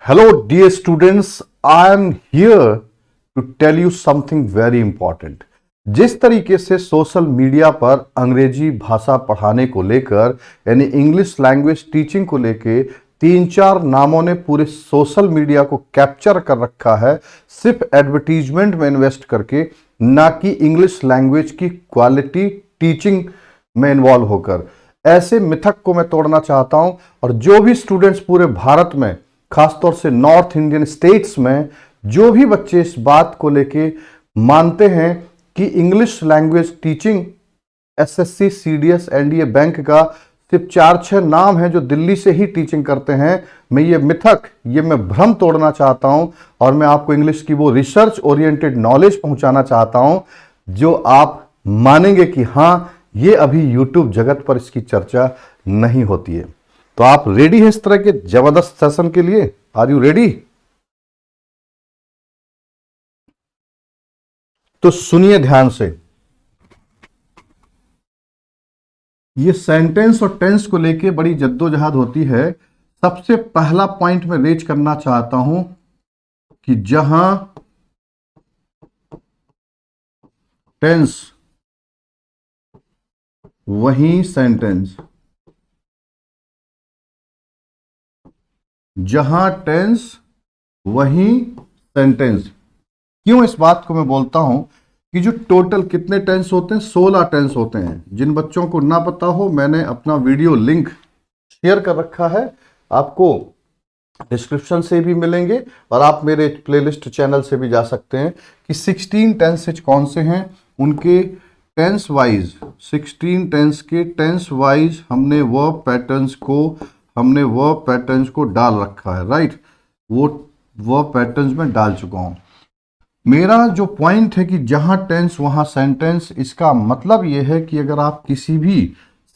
Hello, dear students. I am here to tell you something very important. जिस तरीके से social media पर अंग्रेजी भाषा पढ़ाने को लेकर यानी इंग्लिश लैंग्वेज टीचिंग को लेके तीन चार नामों ने पूरे सोशल मीडिया को कैप्चर कर रखा है, सिर्फ एडवर्टीजमेंट में इन्वेस्ट करके, ना कि इंग्लिश लैंग्वेज की क्वालिटी टीचिंग में इन्वॉल्व होकर। ऐसे मिथक को मैं तोड़ना चाहता हूं और जो भी स्टूडेंट्स पूरे भारत में, खासतौर से नॉर्थ इंडियन स्टेट्स में, जो भी बच्चे इस बात को लेके मानते हैं कि English language teaching SSC, CDS, NDA bank का सिर्फ 4-6 नाम है जो दिल्ली से ही टीचिंग करते हैं, मैं ये मिथक, ये मैं भ्रम तोड़ना चाहता हूं और मैं आपको इंग्लिश की वो रिसर्च ओरिएंटेड नॉलेज पहुंचाना चाहता हूं जो आप मानेंगे कि हां, ये अभी यूट्यूब जगत पर इसकी चर्चा नहीं होती है। तो आप रेडी हैं इस तरह के जबरदस्त सेशन के लिए? Are you ready? तो सुनिए ध्यान से। ये सेंटेंस और टेंस को लेके बड़ी जद्दोजहद होती है। सबसे पहला पॉइंट मैं रेज करना चाहता हूं कि जहां टेंस वहीं सेंटेंस, जहां टेंस वहीं सेंटेंस। क्यों इस बात को मैं बोलता हूं कि जो टोटल कितने टेंस होते हैं, 16 टेंस होते हैं। जिन बच्चों को ना पता हो, मैंने अपना वीडियो लिंक शेयर कर रखा है, आपको डिस्क्रिप्शन से भी मिलेंगे और आप मेरे प्लेलिस्ट चैनल से भी जा सकते हैं कि 16 टेंसेज कौन से हैं, उनके टेंस वाइज, 16 टेंस के टेंस वाइज हमने वर्ब पैटर्न्स को डाल रखा है, राइट। वो वर्ब पैटर्न्स में डाल चुका हूं। मेरा जो पॉइंट है कि जहां टेंस वहां सेंटेंस, इसका मतलब यह है कि अगर आप किसी भी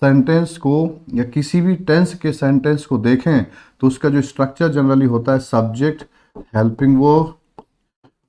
सेंटेंस को या किसी भी टेंस के सेंटेंस को देखें तो उसका जो स्ट्रक्चर जनरली होता है subject, helping verb,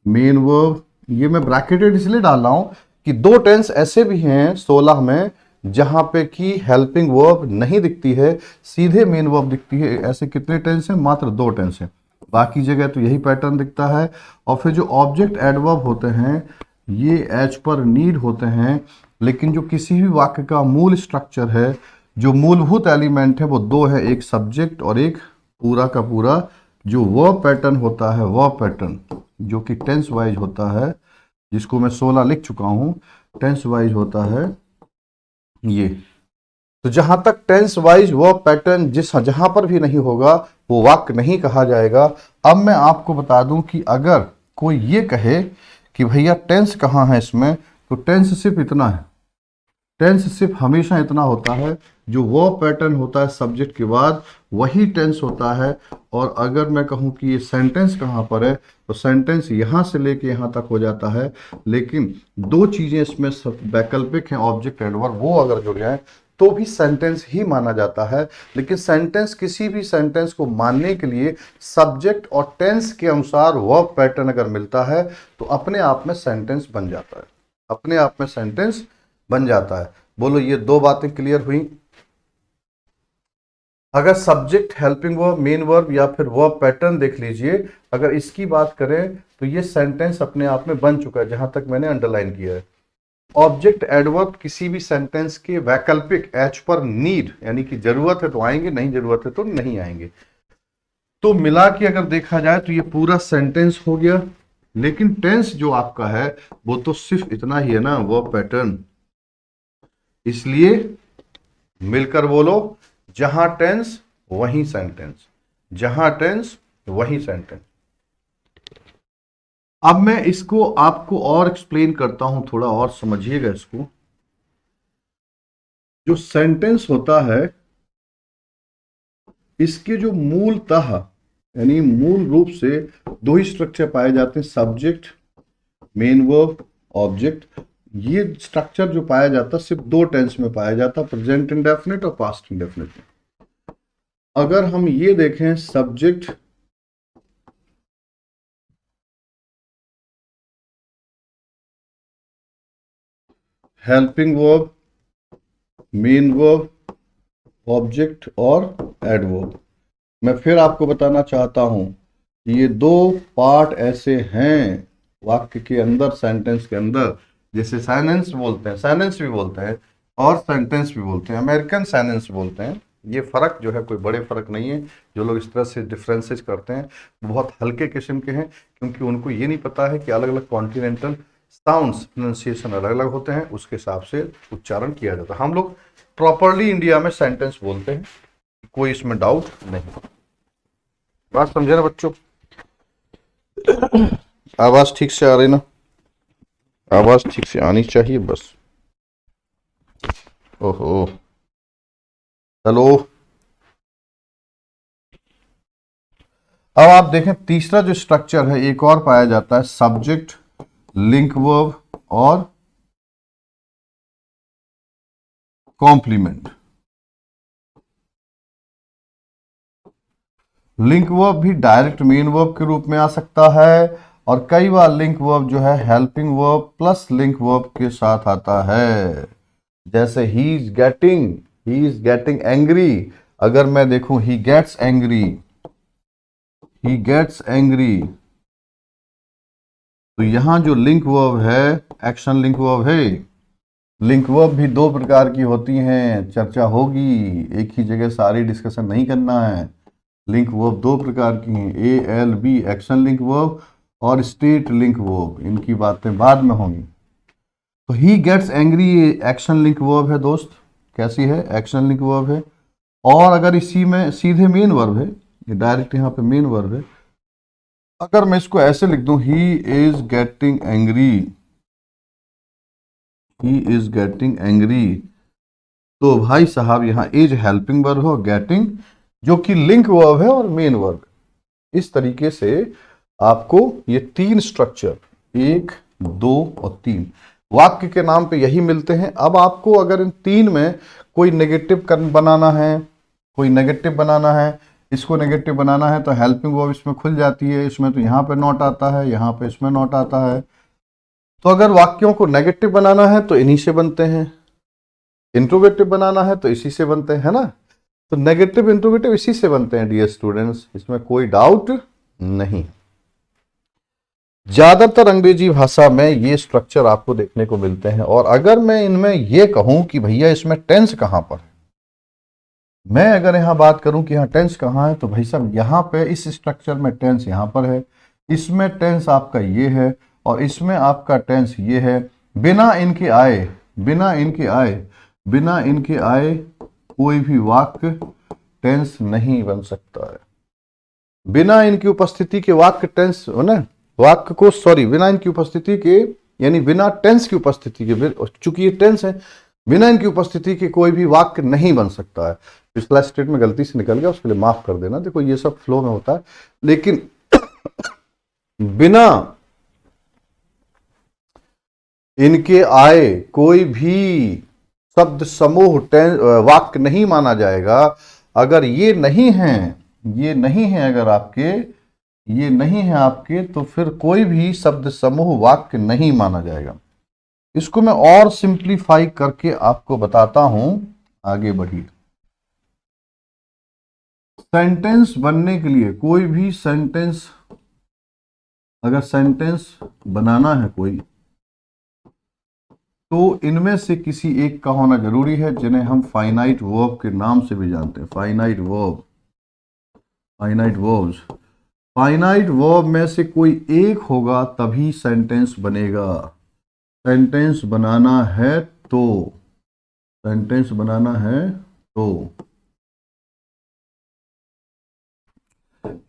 main verb. ये मैं ब्रैकेटेड इसलिए डाल रहा हूं कि दो टेंस ऐसे भी हैं 16 में जहां पे कि हेल्पिंग वर्ब नहीं दिखती है, सीधे मेन वर्ब दिखती है। ऐसे कितने टेंस हैं? मात्र 2 टेंस हैं, बाकी जगह तो यही पैटर्न दिखता है। और फिर जो ऑब्जेक्ट एडवर्ब होते हैं ये एज पर नीड होते हैं, लेकिन जो किसी भी वाक्य का मूल स्ट्रक्चर है, जो मूलभूत एलिमेंट है, वो 2 है, एक सब्जेक्ट और एक पूरा का पूरा जो वर्ब पैटर्न होता है, वर्ब पैटर्न जो कि टेंस वाइज होता है, जिसको मैं 16 लिख चुका हूं, टेंस वाइज होता है ये। तो जहां तक टेंस वाइज वर्ब पैटर्न जहां पर भी नहीं होगा वो वाक्य नहीं कहा जाएगा। अब मैं आपको बता दूं कि अगर कोई ये कहे कि भैया टेंस कहाँ है इसमें, तो टेंस सिर्फ इतना है, टेंस सिर्फ हमेशा इतना होता है, जो वर्ब पैटर्न होता है सब्जेक्ट के बाद वही टेंस होता है। और अगर मैं कहूं कि ये सेंटेंस कहाँ पर है, तो सेंटेंस यहां से लेके यहां तक हो जाता है, लेकिन 2 चीजें इसमें वैकल्पिक हैं, ऑब्जेक्ट एडवर्ब, वो अगर जुड़ जाए तो भी सेंटेंस ही माना जाता है। लेकिन सेंटेंस, किसी भी सेंटेंस को मानने के लिए सब्जेक्ट और टेंस के अनुसार वर्ब पैटर्न अगर मिलता है तो अपने आप में सेंटेंस बन जाता है, अपने आप में सेंटेंस बन जाता है। बोलो, ये 2 बातें क्लियर हुई? अगर subject, helping verb, main verb या फिर वर्ब पैटर्न देख लीजिए, अगर इसकी बात करें तो ये सेंटेंस अपने आप में बन चुका है, जहां तक मैंने अंडरलाइन किया है। ऑब्जेक्ट एडवर्ब किसी भी सेंटेंस के वैकल्पिक एज पर नीड, यानी कि जरूरत है तो आएंगे, नहीं जरूरत है तो नहीं आएंगे। तो मिला के अगर देखा जाए तो ये पूरा सेंटेंस हो गया। लेकिन टेंस जो आपका है वो तो सिर्फ इतना ही है ना, वर्ब पैटर्न। इसलिए मिलकर बोलो, जहां टेंस वहीं सेंटेंस, जहां टेंस वहीं सेंटेंस। अब मैं इसको आपको और एक्सप्लेन करता हूं, थोड़ा और समझिएगा इसको। जो सेंटेंस होता है इसके जो मूलतः यानी मूल रूप से 2 ही स्ट्रक्चर पाए जाते हैं, सब्जेक्ट, मेन वर्ब, ऑब्जेक्ट। ये स्ट्रक्चर जो पाया जाता है सिर्फ 2 टेंस में पाया जाता है, प्रेजेंट इंडेफिनिट और पास्ट इंडेफिनिट। अगर हम ये देखें, subject, helping verb, main verb, object और एडवर्ब। मैं फिर आपको बताना चाहता हूं ये दो पार्ट ऐसे हैं वाक्य के अंदर, सेंटेंस के अंदर, जैसे साइनेंस बोलते हैं, साइनेंस भी बोलते हैं और सेंटेंस भी बोलते हैं, अमेरिकन साइनेंस बोलते हैं। ये फर्क जो है कोई बड़े फर्क नहीं है। जो लोग इस तरह से डिफरेंसेस करते हैं वो बहुत हल्के किस्म के हैं, क्योंकि उनको ये नहीं पता है कि अलग अलग कॉन्टिनेंटल साउंड्स प्रोनाउंसिएशन अलग अलग होते हैं, उसके हिसाब से उच्चारण किया जाता है। हम लोग प्रॉपरली इंडिया में सेंटेंस बोलते हैं, कोई इसमें डाउट नहीं। बात समझे ना बच्चों? आवाज ठीक से आ रही ना? आवाज ठीक से आनी चाहिए बस। ओहो, हेलो। अब आप देखें तीसरा जो स्ट्रक्चर है एक और पाया जाता है, सब्जेक्ट, लिंक वर्ब और कॉम्प्लीमेंट। लिंक वर्ब भी डायरेक्ट मेन वर्ब के रूप में आ सकता है, और कई बार लिंक वर्ब जो है helping verb plus link verb के साथ आता है। जैसे ही इज गेटिंग एंग्री, अगर मैं देखूं he gets angry, he gets angry, तो यहां जो लिंक वर्ब है एक्शन लिंक वर्ब है। लिंक वर्ब भी दो प्रकार की होती हैं, चर्चा होगी, एक ही जगह सारी डिस्कशन नहीं करना है। लिंक वर्ब दो प्रकार की हैं, ALB एक्शन लिंक वर्ब और स्टेट लिंक वर्ब, इनकी बातें बाद में होंगी। तो he gets angry action link verb है दोस्त, कैसी है? एक्शन लिंक वर्ब है। और अगर इसी में सीधे मेन वर्ब है, ये डायरेक्ट यहाँ पे मेन वर्ब है, अगर मैं इसको ऐसे लिख दूं, he is getting angry, he is getting angry, तो भाई साहब यहाँ इज हेल्पिंग वर्ब हो, गेटिंग जो कि लिंक वर्ब है और मेन वर्ब। इस तरीके से आपको ये तीन स्ट्रक्चर, 1, 2 और 3 वाक्य के नाम पे यही मिलते हैं। अब आपको अगर इन तीन में कोई नेगेटिव बनाना है, कोई नेगेटिव बनाना है, इसको नेगेटिव बनाना है, तो हेल्पिंग वर्ब इसमें खुल जाती है। इसमें तो यहाँ पे नॉट आता है, यहाँ पे इसमें नॉट आता है। तो अगर वाक्यों को नेगेटिव बनाना है तो इन्हीं से बनते हैं, इंट्रोगेटिव बनाना है तो इसी से बनते हैं, है ना? तो नेगेटिव इंट्रोगेटिव इसी से बनते हैं डियर स्टूडेंट्स, इसमें कोई डाउट नहीं। ज्यादातर अंग्रेजी भाषा में ये स्ट्रक्चर आपको देखने को मिलते हैं। और अगर मैं इनमें ये कहूं कि भैया इसमें टेंस कहां पर है, मैं अगर यहां बात करूं कि यहां टेंस कहां है, तो भाई साहब यहां पे इस स्ट्रक्चर में टेंस यहां पर है, इसमें टेंस आपका ये है और इसमें आपका टेंस ये है। बिना इनके आए, बिना इनके आए, बिना इनके आए कोई भी वाक्य टेंस नहीं बन सकता है। बिना इनकी उपस्थिति के वाक्य टेंस हो ना, वाक्य को सॉरी बिना इनकी उपस्थिति के, यानी बिना टेंस की उपस्थिति के, चूंकि ये टेंस है, बिना इनकी उपस्थिति के कोई भी वाक्य नहीं बन सकता है। पिछला स्टेट में गलती से निकल गया, उसके लिए माफ कर देना। देखो ये सब फ्लो में होता है, लेकिन बिना इनके आए कोई भी शब्द समूह वाक्य नहीं माना जाएगा। अगर ये नहीं है, ये नहीं है, अगर आपके ये नहीं है आपके, तो फिर कोई भी शब्द समूह वाक्य नहीं माना जाएगा। इसको मैं और सिंप्लीफाई करके आपको बताता हूं, आगे बढ़िए। सेंटेंस बनने के लिए, कोई भी सेंटेंस, अगर सेंटेंस बनाना है कोई, तो इनमें से किसी एक का होना जरूरी है, जिन्हें हम फाइनाइट वर्ब के नाम से भी जानते हैं। Finite verb, finite verbs, finite verb में से कोई एक होगा तभी सेंटेंस बनेगा। सेंटेंस बनाना है तो, सेंटेंस बनाना है तो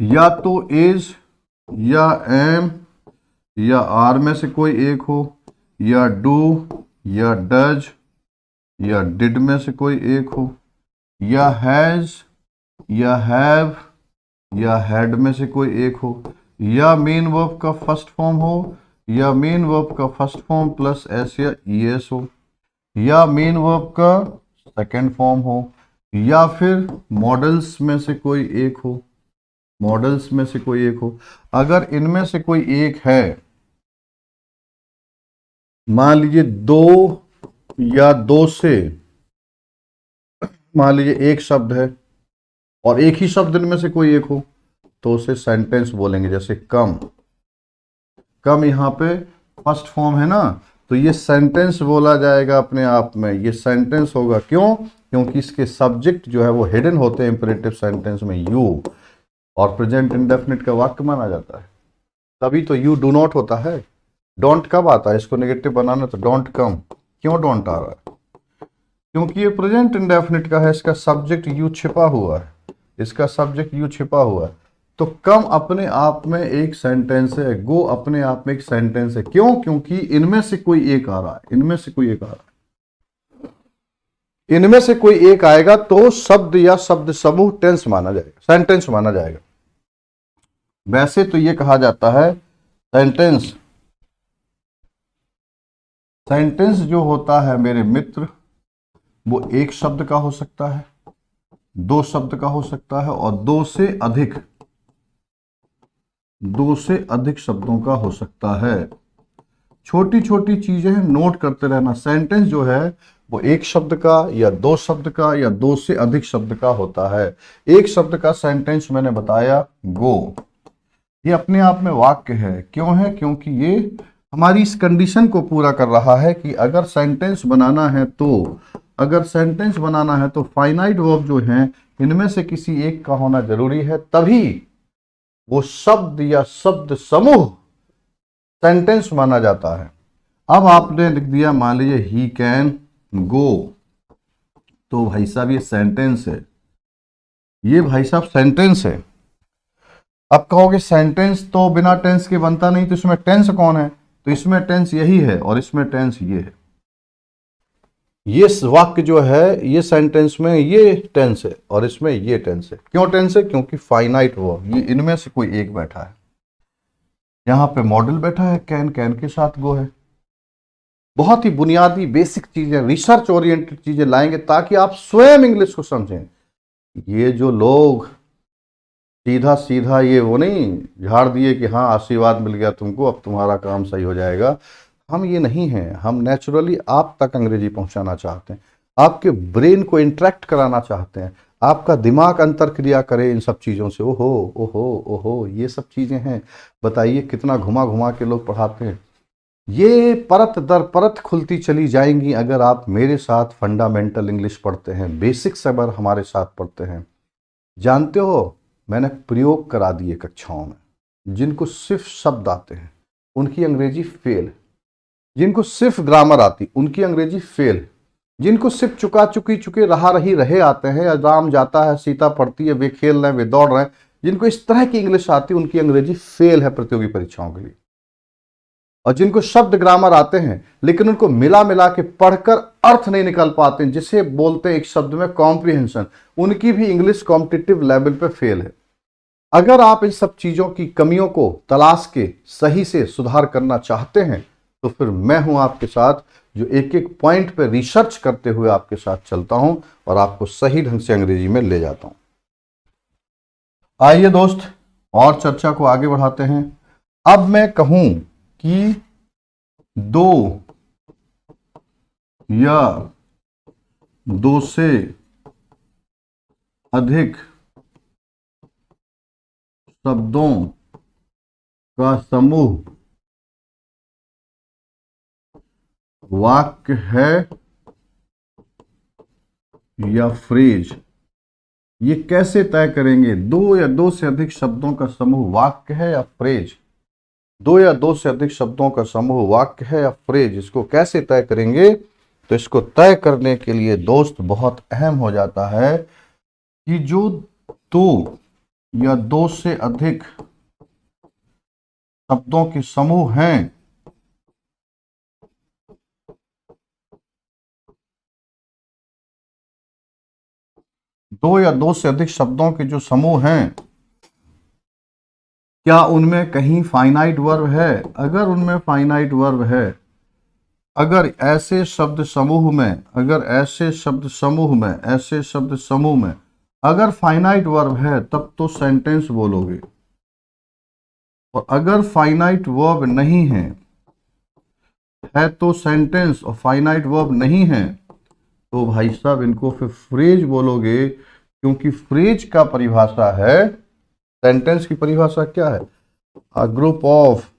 या तो इज या एम या आर में से कोई एक हो, या डू या डज या डिड में से कोई एक हो, या हैज या हैव या हैड में से कोई एक हो, या मेन वर्ब का फर्स्ट फॉर्म हो, या मेन वर्ब का फर्स्ट फॉर्म प्लस एस या ईएस हो, या मेन वर्ब का सेकंड फॉर्म हो, या फिर मॉडल्स में से कोई एक हो, मॉडल्स में से कोई एक हो। अगर इनमें से कोई एक है, मान लीजिए दो या दो से, मान लीजिए एक शब्द है और एक ही शब्द इनमें से कोई एक हो, तो उसे सेंटेंस बोलेंगे। जैसे कम, कम यहाँ पे फर्स्ट फॉर्म है ना, तो ये सेंटेंस बोला जाएगा अपने आप में, ये सेंटेंस होगा। क्यों? क्योंकि इसके सब्जेक्ट जो है वो हिडन होते हैं इंपेरेटिव सेंटेंस में, यू, और प्रेजेंट इंडेफिनिट का वाक्य माना जाता है। तभी तो यू डू नॉट होता है। डोंट कब आता है? इसको नेगेटिव बनाना तो डोंट कम। क्यों डोंट आ रहा है? क्योंकि ये प्रेजेंट इंडेफिनिट का है, इसका सब्जेक्ट यू छिपा हुआ है, इसका सब्जेक्ट यू छिपा हुआ है। तो कम अपने आप में एक सेंटेंस है, गो अपने आप में एक सेंटेंस है। क्यों? क्योंकि इनमें से कोई एक आ रहा है, इनमें से कोई एक आ रहा है, इनमें से कोई एक आएगा तो शब्द या शब्द समूह टेंस माना जाएगा, सेंटेंस माना जाएगा। वैसे तो ये कहा जाता है सेंटेंस, सेंटेंस जो होता है मेरे मित्र, वो एक शब्द का हो सकता है, दो शब्द का हो सकता है, और दो से अधिक शब्दों का हो सकता है। छोटी छोटी चीजें नोट करते रहना। सेंटेंस जो है वो एक शब्द का या दो शब्द का या दो से अधिक शब्द का होता है। एक शब्द का सेंटेंस मैंने बताया गो, ये अपने आप में वाक्य है। क्यों है? क्योंकि ये हमारी इस कंडीशन को पूरा कर रहा है कि अगर सेंटेंस बनाना है तो, अगर सेंटेंस बनाना है तो फाइनाइट वर्ब जो हैं इनमें से किसी एक का होना जरूरी है, तभी वो शब्द या शब्द समूह सेंटेंस माना जाता है। अब आपने लिख दिया, मान लीजिए ही कैन गो, तो भाई साहब ये सेंटेंस है, ये भाई साहब सेंटेंस है। अब कहोगे सेंटेंस तो बिना टेंस के बनता नहीं, तो इसमें टेंस कौन है? तो इसमें टेंस यही है और इसमें टेंस ये है। ये वाक्य जो है ये सेंटेंस में ये टेंस है और इसमें ये टेंस है। क्यों टेंस है? क्योंकि फाइनाइट वर्ब, ये इनमें से कोई एक बैठा है। यहां पे मॉडल बैठा है कैन, कैन के साथ गो है। बहुत ही बुनियादी बेसिक चीजें, रिसर्च ओरिएंटेड चीजें लाएंगे ताकि आप स्वयं इंग्लिश को समझें। ये जो लोग सीधा सीधा ये वो नहीं झाड़ दिए कि हाँ आशीर्वाद मिल गया तुमको, अब तुम्हारा काम सही हो जाएगा, हम ये नहीं हैं। हम नेचुरली आप तक अंग्रेजी पहुंचाना चाहते हैं, आपके ब्रेन को इंटरेक्ट कराना चाहते हैं, आपका दिमाग अंतर क्रिया करे इन सब चीज़ों से। ओहो ओहो ओहो, ये सब चीज़ें हैं। बताइए कितना घुमा घुमा के लोग पढ़ाते हैं। ये परत दर परत खुलती चली जाएंगी अगर आप मेरे साथ फंडामेंटल इंग्लिश पढ़ते हैं, बेसिक्स अगर हमारे साथ पढ़ते हैं। जानते हो, मैंने प्रयोग करा दिए कक्षाओं में। जिनको सिर्फ शब्द आते हैं उनकी अंग्रेजी फेल है, जिनको सिर्फ ग्रामर आती उनकी अंग्रेजी फेल है, जिनको सिर्फ चुका चुकी चुके रहा रही रहे आते हैं, राम जाता है सीता पढ़ती है, वे खेल रहे हैं वे दौड़ रहे हैं, जिनको इस तरह की इंग्लिश आती है उनकी अंग्रेजी फेल है प्रतियोगी परीक्षाओं के लिए। और जिनको शब्द ग्रामर आते हैं लेकिन उनको मिला मिला के पढ़कर अर्थ नहीं निकाल पाते हैं, जिसे बोलते हैं एक शब्द में कॉम्प्रिहेंशन, उनकी भी इंग्लिश कॉम्पिटिटिव लेवल पे फेल है। अगर आप इन सब चीजों की कमियों को तलाश के सही से सुधार करना चाहते हैं तो फिर मैं हूं आपके साथ, जो एक एक पॉइंट पे रिसर्च करते हुए आपके साथ चलता हूं और आपको सही ढंग से अंग्रेजी में ले जाता हूं। आइए दोस्त और चर्चा को आगे बढ़ाते हैं। अब मैं कहूं कि दो या दो से अधिक शब्दों का समूह वाक्य है या फ्रेज। ये कैसे तय करेंगे? दो या दो से अधिक शब्दों का समूह वाक्य है या फ्रेज? दो या दो से अधिक शब्दों का समूह वाक्य है या फ्रेज, इसको कैसे तय करेंगे? तो इसको तय करने के लिए दोस्त बहुत अहम हो जाता है कि जो दो या दो से अधिक शब्दों के समूह हैं, दो या दो से अधिक शब्दों के जो समूह हैं, क्या उनमें कहीं फाइनाइट वर्ब है? अगर उनमें फाइनाइट वर्ब है, अगर ऐसे शब्द समूह में, अगर ऐसे शब्द समूह में, ऐसे शब्द समूह में अगर फाइनाइट वर्ब है तब तो सेंटेंस बोलोगे, और अगर फाइनाइट वर्ब नहीं है तो सेंटेंस, और फाइनाइट वर्ब नहीं है तो भाई साहब इनको फिर फ्रेज बोलोगे, क्योंकि फ्रेज का परिभाषा है सेंटेंस की परिभाषा क्या है? A group of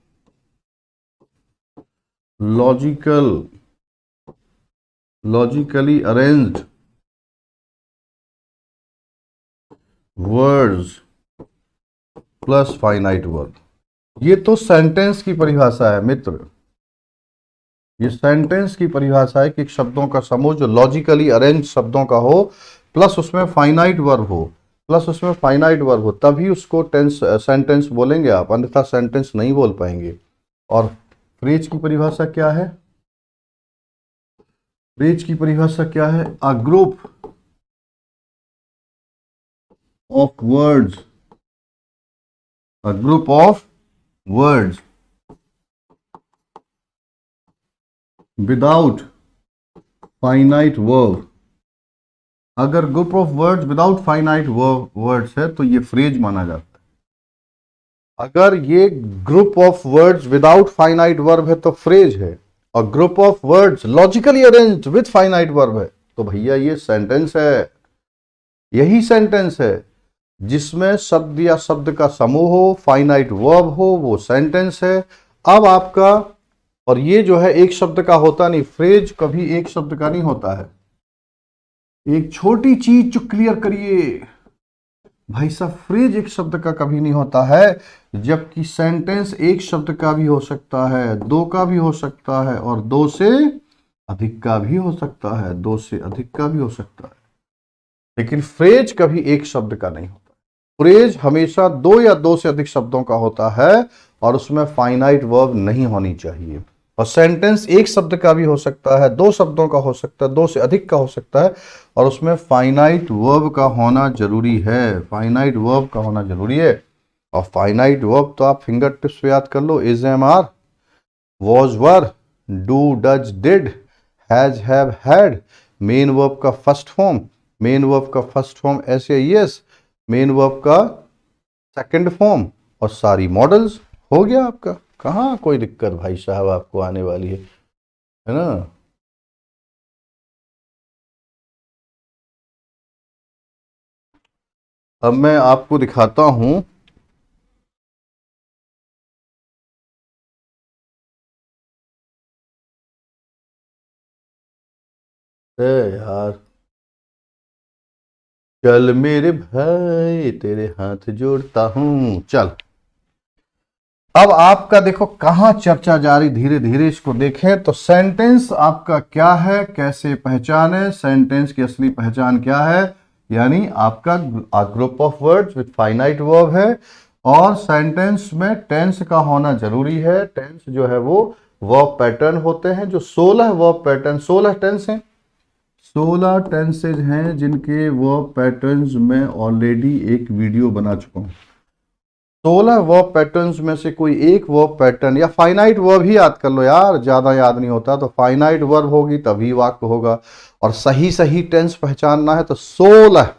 logically arranged words plus finite verb. ये तो सेंटेंस की परिभाषा है मित्र, ये सेंटेंस की परिभाषा है कि शब्दों का समूह जो लॉजिकली अरेंज शब्दों का हो, प्लस उसमें फाइनाइट वर्ब हो, तभी उसको टेंस सेंटेंस बोलेंगे आप, अन्यथा सेंटेंस नहीं बोल पाएंगे। और फ्रेज की परिभाषा क्या है? फ्रेज की परिभाषा क्या है? A group of words, a group of words without finite verb. अगर group of words without finite words है तो ये फ्रेज माना जाता है। अगर ये group of words without finite verb है तो फ्रेज है, और group of words logically arranged with finite verb है तो भैया ये सेंटेंस है। यही सेंटेंस है जिसमें शब्द या शब्द का समूह हो, फाइनाइट वर्ब हो, वो सेंटेंस है। अब आपका, और ये जो है एक शब्द का होता नहीं, फ्रेज कभी एक शब्द का नहीं होता है। एक छोटी चीज जो क्लियर करिए भाई साहब, फ्रेज एक शब्द का कभी नहीं होता है, जबकि सेंटेंस एक शब्द का भी हो सकता है, दो का भी हो सकता है, और दो से अधिक का भी हो सकता है, दो से अधिक का भी हो सकता है, लेकिन फ्रेज कभी एक शब्द का नहीं होता। फ्रेज हमेशा दो या दो से अधिक शब्दों का होता है, और उसमें फाइनाइट वर्ब नहीं होनी चाहिए। और सेंटेंस एक शब्द का भी हो सकता है, दो शब्दों का हो सकता है, दो से अधिक का हो सकता है, और उसमें फाइनाइट वर्ब का होना जरूरी है, फाइनाइट वर्ब का होना जरूरी है। और फाइनाइट वर्ब तो आप फिंगर टिप्स पे याद कर लो, is, am, are, was, were, do, does, did, has, have, had, main verb का फर्स्ट फॉर्म, मेन वर्ब का फर्स्ट फॉर्म ऐसे यस, मेन वर्ब का सेकंड फॉर्म, और सारी मॉडल्स। हो गया आपका, कहाँ कोई दिक्कत भाई साहब आपको आने वाली है ना। अब मैं आपको दिखाता हूं, यार चल मेरे भाई तेरे हाथ जोड़ता हूं, चल। अब आपका देखो कहां चर्चा जारी, धीरे धीरे इसको देखें तो सेंटेंस आपका क्या है, कैसे पहचाने, सेंटेंस की असली पहचान क्या है, यानी आपका group of words with finite verb है, और सेंटेंस में टेंस का होना जरूरी है। टेंस जो है वो वर्ब पैटर्न होते हैं, जो 16 वर्ब पैटर्न, 16 टेंस हैं, 16 टेंसेज हैं जिनके वर्ब पैटर्न्स में ऑलरेडी एक वीडियो बना चुका हूं। 16 वर्ब पैटर्न्स में से कोई एक वर्ब पैटर्न, या फाइनाइट वर्ब ही याद कर लो यार, ज्यादा याद नहीं होता, तो फाइनाइट वर्ब होगी तभी वाक्य होगा। और सही सही टेंस पहचानना है तो 16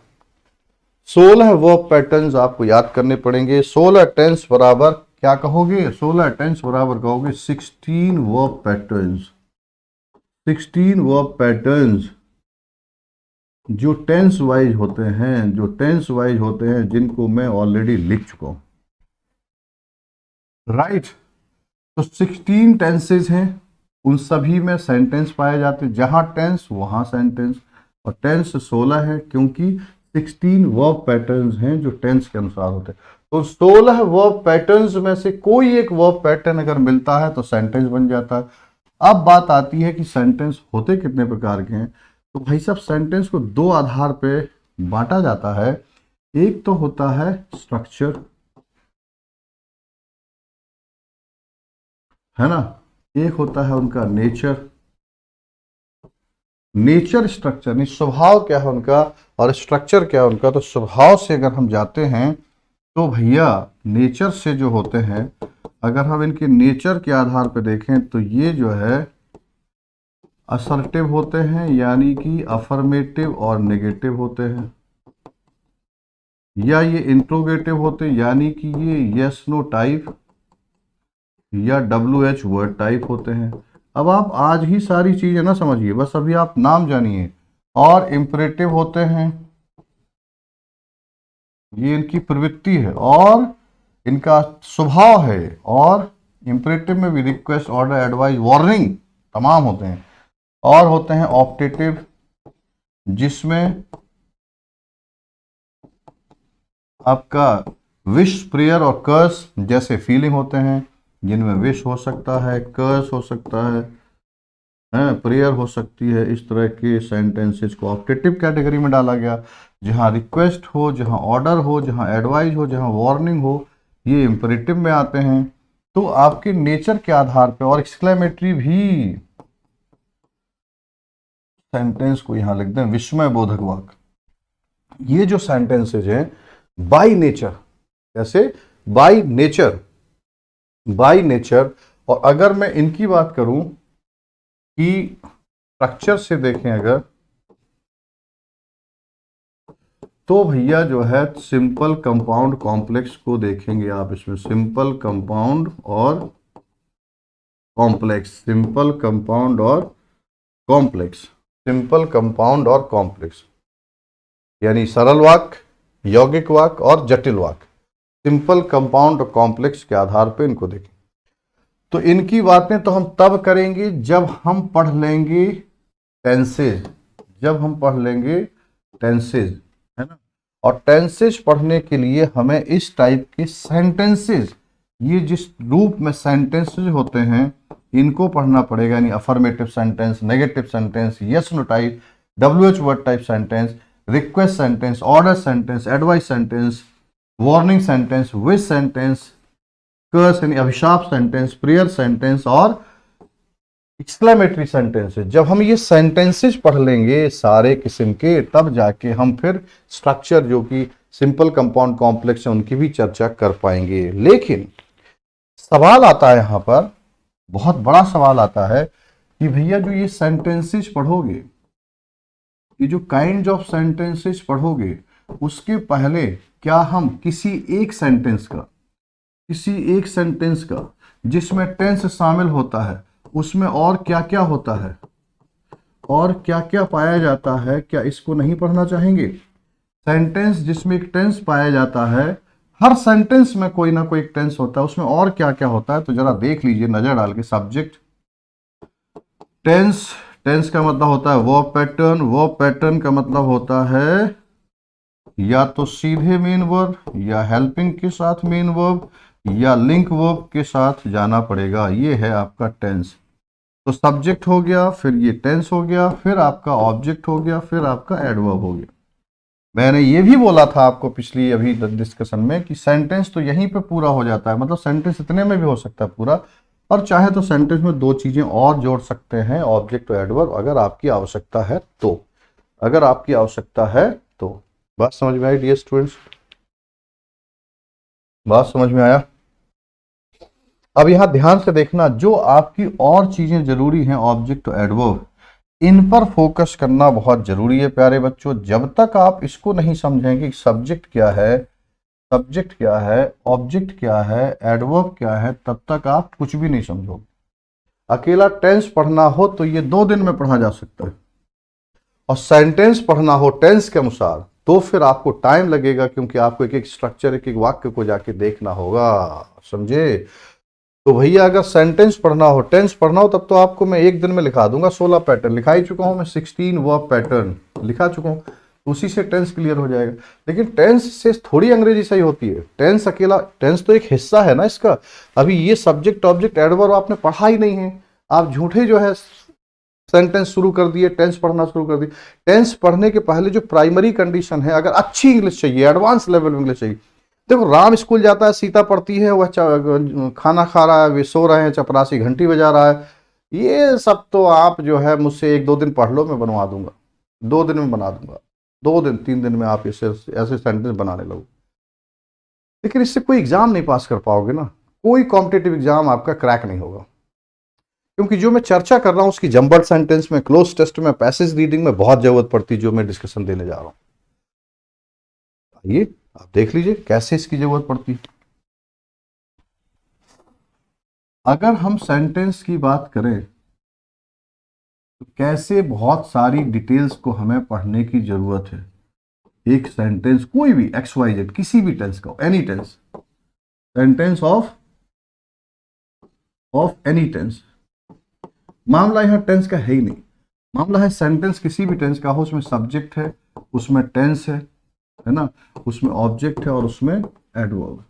वर्ब पैटर्न्स आपको याद करने पड़ेंगे। 16 टेंस बराबर क्या कहोगे? 16 टेंस बराबर कहोगे 16 वर्ब पैटर्न्स। 16 वर्ब पैटर्न्स जो टेंस वाइज होते हैं, जिनको मैं ऑलरेडी लिख चुका हूं, राइट। तो 16 टेंसेज हैं, उन सभी में सेंटेंस पाए जाते हैं, जहां टेंस वहां सेंटेंस। और टेंस 16 है क्योंकि 16 वर्ब पैटर्न्स हैं जो टेंस के अनुसार होते हैं। तो 16 वर्ब पैटर्न्स में से कोई एक वर्ब पैटर्न अगर मिलता है तो सेंटेंस बन जाता है। अब बात आती है कि सेंटेंस होते कितने प्रकार के हैं। तो भाई साहब सेंटेंस को दो आधार पे बांटा जाता है। एक तो होता है स्ट्रक्चर, है ना, एक होता है उनका नेचर। नेचर स्ट्रक्चर नहीं, स्वभाव क्या है उनका, और स्ट्रक्चर क्या है उनका। तो स्वभाव से अगर हम जाते हैं तो भैया नेचर से जो होते हैं, अगर हम इनके नेचर के आधार पर देखें तो ये जो है असर्टिव होते हैं, यानी कि अफर्मेटिव और नेगेटिव होते हैं, या ये इंट्रोगेटिव होते हैं, यानी कि ये यस नो टाइप या WH वर्ड टाइप होते हैं। अब आप आज ही सारी चीजें ना समझिए, बस अभी आप नाम जानिए। और इंपरेटिव होते हैं, ये इनकी प्रवृत्ति है और इनका स्वभाव है। और इंपरेटिव में भी रिक्वेस्ट, ऑर्डर, एडवाइस, वार्निंग तमाम होते हैं। और होते हैं ऑप्टेटिव, जिसमें आपका विश, प्रेयर और कर्स जैसे फीलिंग होते हैं, जिनमें विश हो सकता है, कर्स हो सकता है, प्रेयर हो सकती है। इस तरह के सेंटेंसेस को ऑप्टेटिव कैटेगरी में डाला गया। जहां रिक्वेस्ट हो, जहां ऑर्डर हो, जहां एडवाइस हो, जहां वार्निंग हो, ये इंपरेटिव में आते हैं। तो आपके नेचर के आधार पर, और एक्सक्लेमेटरी भी सेंटेंस को यहां लिख दें, विस्मय बोधक वाक्य। ये जो सेंटेंसेज हैं बाय नेचर, कैसे, बाय नेचर, बाय नेचर। और अगर मैं इनकी बात करूं कि स्ट्रक्चर से देखें अगर, तो भैया जो है सिंपल, कंपाउंड, कॉम्प्लेक्स को देखेंगे आप इसमें। सिंपल, कंपाउंड और कॉम्प्लेक्स, सिंपल, कंपाउंड और कॉम्प्लेक्स, सिंपल, कंपाउंड और कॉम्प्लेक्स, यानी सरल वाक्य, यौगिक वाक्य और जटिल वाक्य। सिंपल, कंपाउंड और कॉम्प्लेक्स के आधार पर इनको देखें। तो इनकी बातें तो हम तब करेंगे जब हम पढ़ लेंगे टेंसेज, जब हम पढ़ लेंगे टेंसेज, है ना। और टेंसेज पढ़ने के लिए हमें इस टाइप के सेंटेंसेज, ये जिस रूप में सेंटेंसेज होते हैं, इनको पढ़ना पड़ेगा। यानी affirmative sentence, negative sentence, yes no type, WH word type sentence, request sentence, order sentence, advice sentence, warning sentence, wish sentence, curse यानी अभिशाप सेंटेंस, प्रेयर सेंटेंस और एक्सक्लेमेटरी सेंटेंसेस। जब हम ये सेंटेंसेस पढ़ लेंगे सारे किस्म के, तब जाके हम फिर स्ट्रक्चर जो कि सिंपल, कंपाउंड, कॉम्प्लेक्स है, उनकी भी चर्चा कर पाएंगे। लेकिन सवाल आता है यहां पर, बहुत बड़ा सवाल आता है कि भैया जो ये सेंटेंसेस पढ़ोगे, ये जो काइंड ऑफ सेंटेंसेस पढ़ोगे, उसके पहले क्या हम किसी एक सेंटेंस का, किसी एक सेंटेंस का जिसमें टेंस शामिल होता है, उसमें और क्या क्या होता है और क्या क्या पाया जाता है, क्या इसको नहीं पढ़ना चाहेंगे? सेंटेंस जिसमें एक टेंस पाया जाता है, हर सेंटेंस में कोई ना कोई एक टेंस होता है, उसमें और क्या क्या होता है, तो जरा देख लीजिए नजर डाल के। सब्जेक्ट, टेंस, टेंस का मतलब होता है वर्ब पैटर्न, वर्ब पैटर्न का मतलब होता है या तो सीधे मेन वर्ब, या हेल्पिंग के साथ मेन वर्ब, या लिंक वर्ब के साथ जाना पड़ेगा। ये है आपका टेंस। तो सब्जेक्ट हो गया, फिर ये टेंस हो गया, फिर आपका ऑब्जेक्ट हो गया, फिर आपका एडवर्ब हो गया। मैंने ये भी बोला था आपको पिछली अभी डिस्कशन में कि सेंटेंस तो यहीं पे पूरा हो जाता है, मतलब सेंटेंस इतने में भी हो सकता है पूरा। और चाहे तो सेंटेंस में दो चीजें और जोड़ सकते हैं, ऑब्जेक्ट और एडवर्ब, अगर आपकी आवश्यकता है तो, अगर आपकी आवश्यकता है तो। बात समझ में आई डियर स्टूडेंट्स? बात समझ में आया? अब यहां ध्यान से देखना, जो आपकी और चीजें जरूरी हैं, ऑब्जेक्ट और एडवर्ब, इन पर फोकस करना बहुत जरूरी है प्यारे बच्चों। जब तक आप इसको नहीं समझेंगे सब्जेक्ट क्या है, सब्जेक्ट क्या है, ऑब्जेक्ट क्या है, एडवर्ब क्या है, तब तक आप कुछ भी नहीं समझोगे। अकेला टेंस पढ़ना हो तो ये 2 दिन में पढ़ा जा सकता है, और सेंटेंस पढ़ना हो टेंस के अनुसार तो फिर आपको टाइम लगेगा, क्योंकि आपको एक एक स्ट्रक्चर, एक एक वाक्य को जाके देखना होगा। समझे? तो भैया अगर सेंटेंस पढ़ना हो, टेंस पढ़ना हो, तब तो आपको मैं एक दिन में लिखा दूंगा। 16 पैटर्न लिखा ही चुका हूं मैं, 16 वर्ब पैटर्न लिखा चुका हूं, उसी से टेंस क्लियर हो जाएगा। लेकिन टेंस से थोड़ी अंग्रेजी सही होती है। टेंस अकेला, टेंस तो एक हिस्सा है ना इसका। अभी ये सब्जेक्ट, ऑब्जेक्ट, एडवर्ब आपने पढ़ा ही नहीं है, आप झूठे जो है सेंटेंस शुरू कर दिए, टेंस पढ़ना शुरू कर दिए। टेंस पढ़ने के पहले जो प्राइमरी कंडीशन है, अगर अच्छी इंग्लिश चाहिए, एडवांस लेवल में इंग्लिश चाहिए, देखो राम स्कूल जाता है, सीता पढ़ती है, वह खाना खा रहा है, वे सो रहे हैं, चपरासी घंटी बजा रहा है, ये सब तो आप जो है मुझसे 1-2 दिन पढ़ लो, मैं बनवा दूंगा, 2 दिन में बना दूंगा, 2 दिन 3 दिन में आप ऐसे ऐसे सेंटेंस बनाने लगो। लेकिन इससे कोई एग्जाम नहीं पास कर पाओगे ना, कोई कॉम्पिटेटिव एग्जाम आपका क्रैक नहीं होगा, क्योंकि जो मैं चर्चा कर रहा हूं उसकी जम्बर्ड सेंटेंस में, क्लोज टेस्ट में, पैसेज रीडिंग में बहुत जरूरत पड़ती है, जो मैं डिस्कशन देने जा रहा हूं। आइए आप देख लीजिए कैसे इसकी जरूरत पड़ती है। अगर हम सेंटेंस की बात करें तो कैसे बहुत सारी डिटेल्स को हमें पढ़ने की जरूरत है। एक सेंटेंस कोई भी XYZ किसी भी टेंस का, any tense, sentence of any tense. मामला यहां टेंस का है ही नहीं, मामला है सेंटेंस किसी भी टेंस का हो, उसमें सब्जेक्ट है, उसमें टेंस है ना, उसमें ऑब्जेक्ट है और उसमें एडवर्ब।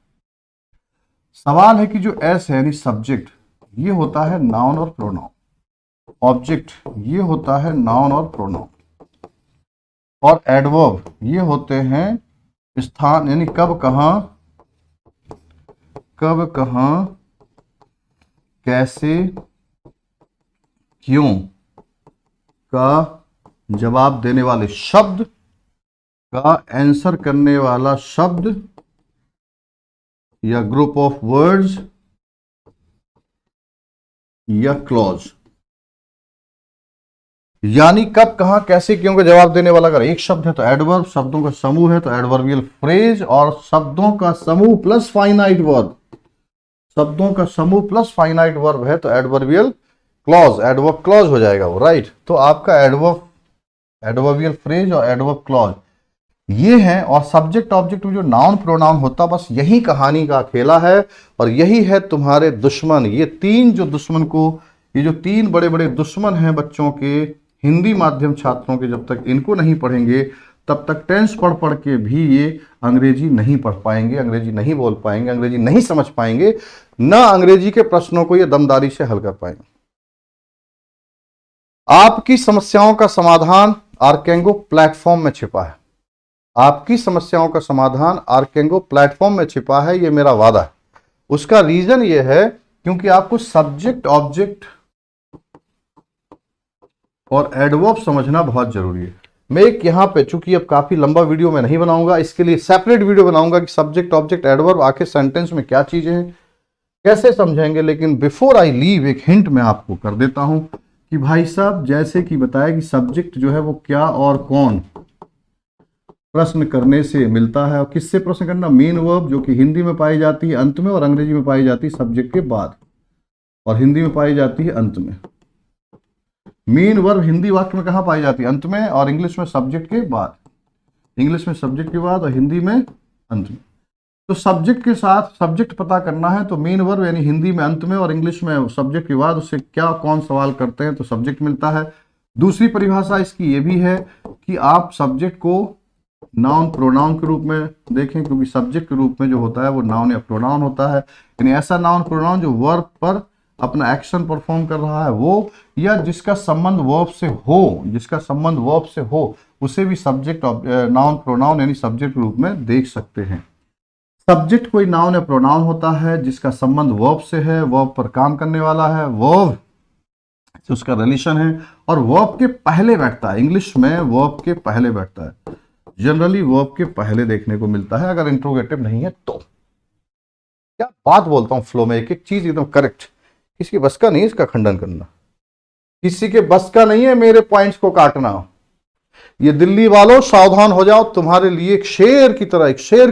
सवाल है कि जो एस है यानी सब्जेक्ट, ये होता है नाउन और प्रोनाउन, ऑब्जेक्ट ये होता है नाउन और प्रोनाउन, और एडवर्ब ये होते हैं स्थान, यानी कब कहां कैसे क्यों का जवाब देने वाले शब्द का आंसर करने वाला शब्द या ग्रुप ऑफ वर्ड्स या क्लॉज। यानी कब कहां कैसे क्यों का जवाब देने वाला अगर एक शब्द है तो एडवर्ब, शब्दों का समूह है तो एडवर्बियल फ्रेज, और शब्दों का समूह प्लस फाइनाइट वर्ब, शब्दों का समूह प्लस फाइनाइट वर्ब है तो एडवर्बियल क्लॉज, एडवर्ब क्लॉज हो जाएगा वो, राइट। तो आपका एडवर्बियल फ्रेज और एडवर्ब क्लॉज ये है। और सब्जेक्ट ऑब्जेक्ट में जो नाउन प्रोनाउन होता, बस यही कहानी का खेला है और यही है तुम्हारे दुश्मन। ये तीन जो दुश्मन को, ये जो तीन बड़े बड़े दुश्मन हैं बच्चों के, हिंदी माध्यम छात्रों के, जब तक इनको नहीं पढ़ेंगे तब तक टेंस पढ़ के भी ये अंग्रेजी नहीं पढ़ पाएंगे, अंग्रेजी नहीं बोल पाएंगे, अंग्रेजी नहीं समझ पाएंगे, ना अंग्रेजी के प्रश्नों को ये दमदारी से हल कर पाएंगे। आपकी समस्याओं का समाधान आर्केंगो प्लेटफॉर्म में छिपा है, आपकी समस्याओं का समाधान आर्केंगो प्लेटफॉर्म में छिपा है, ये मेरा वादा है। उसका रीजन ये है क्योंकि आपको सब्जेक्ट ऑब्जेक्ट और एडवर्ब समझना बहुत जरूरी है। मैं एक यहां पे, चूंकि अब काफी लंबा वीडियो मैं नहीं बनाऊंगा, इसके लिए सेपरेट वीडियो बनाऊंगा कि सब्जेक्ट ऑब्जेक्ट एडवर्ब आखिर सेंटेंस में क्या चीजें हैं, कैसे समझेंगे। लेकिन बिफोर आई लीव एक हिंट मैं आपको कर देता हूं कि भाई साहब, जैसे कि बताया कि सब्जेक्ट जो है वो क्या और कौन प्रश्न करने से मिलता है, और किससे प्रश्न करना, मेन वर्ब जो कि हिंदी में पाई जाती है अंत में और अंग्रेजी में पाई जाती है सब्जेक्ट के बाद, और हिंदी में पाई जाती है अंत में। मेन वर्ब हिंदी वाक्य में कहां पाई जाती है, अंत में, और इंग्लिश में सब्जेक्ट के बाद, इंग्लिश में सब्जेक्ट के बाद और हिंदी में अंत में। तो सब्जेक्ट के साथ सब्जेक्ट पता करना है तो मेन वर्ब यानी हिंदी में अंत में और इंग्लिश में सब्जेक्ट के बाद, उससे क्या कौन सवाल करते हैं तो सब्जेक्ट मिलता है। दूसरी परिभाषा इसकी ये भी है कि आप सब्जेक्ट को नाउन प्रोनाउन के रूप में देखें, क्योंकि सब्जेक्ट के रूप में जो होता है वो नाउन या प्रोनाउन होता है, यानी ऐसा नाउन प्रोनाउन जो वर्ब पर अपना एक्शन परफॉर्म कर रहा है वो, या जिसका संबंध वर्ब से हो, जिसका संबंध वर्ब से हो, उसे भी सब्जेक्ट नाउन प्रोनाउन यानी सब्जेक्ट के रूप में देख सकते हैं। सब्जेक्ट कोई नाउन या प्रोनाउन होता है जिसका संबंध वर्ब से है, वर्ब पर काम करने वाला है, वर्ब से उसका रिलेशन है और वर्ब के पहले बैठता है। इंग्लिश में वर्ब के पहले बैठता है, जनरली वर्ब के पहले देखने को मिलता है, अगर इंट्रोगेटिव नहीं है तो। क्या बात बोलता हूं फ्लो में, एक एक चीज एकदम करेक्ट। किसी के बस का नहीं इसका खंडन करना, किसी के बस का नहीं है मेरे पॉइंट्स को काटना। ये दिल्ली वालों सावधान हो जाओ, तुम्हारे लिए एक शेर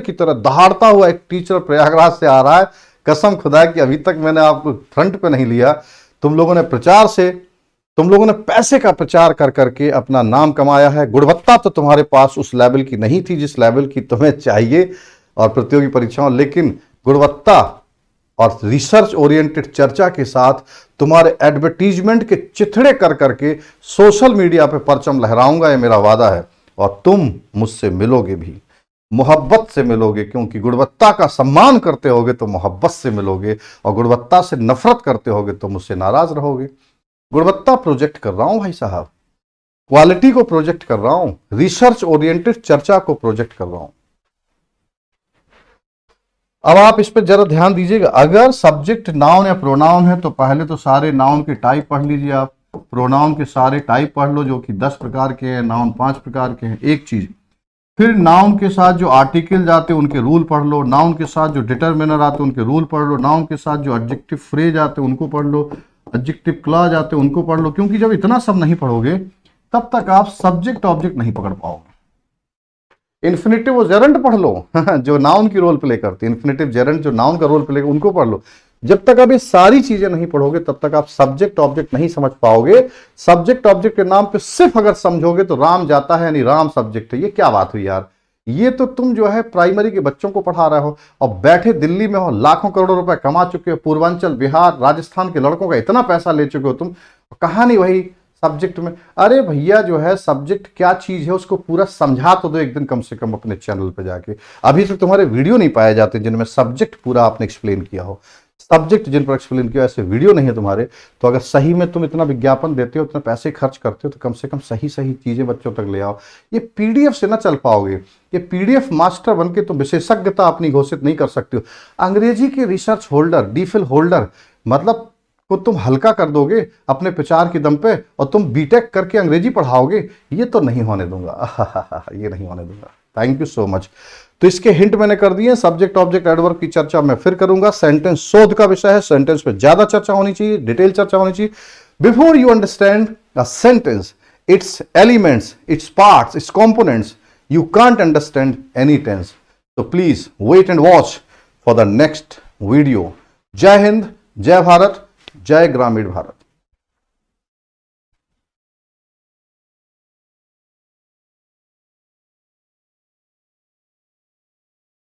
की तरह दहाड़ता हुआ एक टीचर प्रयागराज से आ रहा है। कसम खुदा की अभी तक मैंने आपको फ्रंट पे नहीं लिया। तुम लोगों ने प्रचार से, तुम लोगों ने पैसे का प्रचार कर करके अपना नाम कमाया है। गुणवत्ता तो तुम्हारे पास उस लेवल की नहीं थी जिस लेवल की तुम्हें चाहिए और प्रतियोगी परीक्षाओं, लेकिन गुणवत्ता और रिसर्च ओरिएंटेड चर्चा के साथ तुम्हारे एडवर्टीजमेंट के चिथड़े कर करके सोशल मीडिया पे परचम लहराऊंगा, ये मेरा वादा है। और तुम मुझसे मिलोगे भी, मोहब्बत से मिलोगे, क्योंकि गुणवत्ता का सम्मान करते होगे तो मोहब्बत से मिलोगे, और गुणवत्ता से नफरत करते होगे तो मुझसे नाराज रहोगे। गुणवत्ता प्रोजेक्ट कर रहा हूं भाई साहब, क्वालिटी को प्रोजेक्ट कर रहा हूं, रिसर्च ओरिएंटेड चर्चा को प्रोजेक्ट कर रहा हूं। अब आप इस पर जरा ध्यान दीजिएगा। अगर सब्जेक्ट नाउन या प्रोनाउन है तो पहले तो सारे नाउन के टाइप पढ़ लीजिए आप, प्रोनाउन के सारे टाइप पढ़ लो जो कि 10 प्रकार के हैं, नाउन 5 प्रकार के हैं, एक चीज। फिर नाउन के साथ जो आर्टिकल जाते हैं उनके रूल पढ़ लो, नाउन के साथ जो डिटरमिनर आते हैं उनके रूल पढ़ लो, नाउन के साथ जो एडजेक्टिव फ्रेज आते हैं उनको पढ़ लो, एडजेक्टिव क्लॉज आते हैं उनको पढ़ लो। क्योंकि जब इतना सब नहीं पढ़ोगे तब तक आप सब्जेक्ट ऑब्जेक्ट नहीं पकड़ पाओगे। इन्फिनेटिव और जेरंट पढ़ लो जो नाउन की रोल प्ले करती है, इन्फिनेटिव जेरंट जो नाउन का रोल प्ले करते उनको पढ़ लो। जब तक आप ये सारी चीजें नहीं पढ़ोगे तब तक आप सब्जेक्ट ऑब्जेक्ट नहीं समझ पाओगे। सब्जेक्ट ऑब्जेक्ट के नाम पे सिर्फ अगर समझोगे तो राम जाता है यानी राम सब्जेक्ट है, ये क्या बात हुई यार, ये तो तुम जो है प्राइमरी के बच्चों को पढ़ा रहे हो और बैठे दिल्ली में हो, लाखों करोड़ों रुपए कमा चुके हो, पूर्वांचल बिहार राजस्थान के लड़कों का इतना पैसा ले चुके हो तुम, कहानी वही सब्जेक्ट में। अरे भैया जो है सब्जेक्ट क्या चीज है उसको पूरा समझा तो दो एक दिन कम से कम अपने चैनल पे जाके। अभी तो तुम्हारे वीडियो नहीं पाए जाते जिनमें सब्जेक्ट पूरा आपने एक्सप्लेन किया हो, सब्जेक्ट जिन पर एक्सप्लेन किया ऐसे वीडियो नहीं है तुम्हारे। तो अगर सही में तुम इतना विज्ञापन देते हो, इतना पैसे खर्च करते हो, तो कम से कम सही सही चीजें बच्चों तक ले आओ। ये पीडीएफ से ना चल पाओगे, ये पीडीएफ मास्टर बन के तुम विशेषज्ञता अपनी घोषित नहीं कर सकते हो। अंग्रेजी के रिसर्च होल्डर, डीफिल होल्डर मतलब को तुम हल्का कर दोगे अपने प्रचार के दम पे और तुम बीटेक करके अंग्रेजी पढ़ाओगे, ये तो नहीं होने दूंगा। ये नहीं होने दूंगा। Thank you so much. तो इसके हिंट मैंने कर दिए। सब्जेक्ट ऑब्जेक्ट एडवर्ब की चर्चा मैं फिर करूंगा। सेंटेंस शोध का विषय है, सेंटेंस पे ज्यादा चर्चा होनी चाहिए, डिटेल चर्चा होनी चाहिए। Before you understand a sentence, it's elements, its parts, it's components, you can't understand any tense. So please wait and watch for the next video. जय हिंद, जय भारत, जय ग्रामीण भारत।